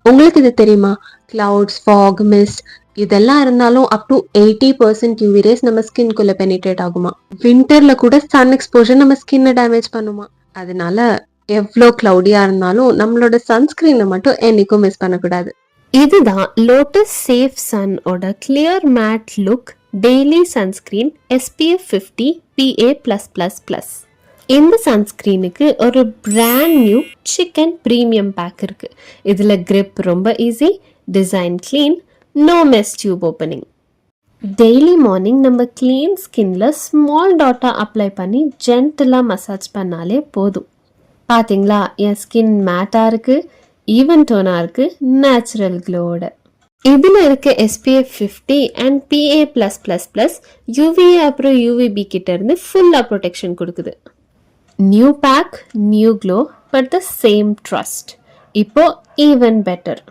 உங்களுக்கு இது தெரியுமா? கிளவுட்ஸ், ஃபாக், மிஸ்ட் இதெல்லாம் இருந்தாலும் அப் டு 80% யூவி ரேஸ் நம்ம ஸ்கின்குள்ள பெனிட்ரேட் ஆகுமா. வின்டர்ல கூட சன் எக்ஸ்போஷர் நம்ம ஸ்கின்னை டேமேஜ் பண்ணுமா. அதனால எவ்வளோ கிளவுடியா இருந்தாலும் நம்மளோட சன்ஸ்கிரீனை மட்டும் என்னைக்கும் மிஸ் பண்ணக்கூடாது. இதுதான் லோட்டஸ் சேஃப் சன் ஓட clear matte look daily sunscreen SPF 50 PA+++. இந்த சன்ஸ்கிரீனுக்கு ஒரு brand new chic and premium pack இருக்கு. இதில் grip ரொம்ப easy, design clean, no mess tube opening. Daily morning நம்ம க்ளீன் ஸ்கின்ல ஸ்மால் டாட்டாக அப்ளை பண்ணி ஜென்டலாக மசாஜ் பண்ணாலே போதும். பார்த்தீங்களா, என் ஸ்கின் மேட்டாக இருக்குது, ஈவன் டோனாக இருக்குது, நேச்சுரல் க்ளோவோட. இதில் இருக்க SPF 50 அண்ட் PA+++ UVA அப்புறம் UVB கிட்ட இருந்து ஃபுல்லாக ப்ரொடெக்ஷன் கொடுக்குது. New pack, new glow, but the same trust. இப்போ ஈவன் பெட்டர்.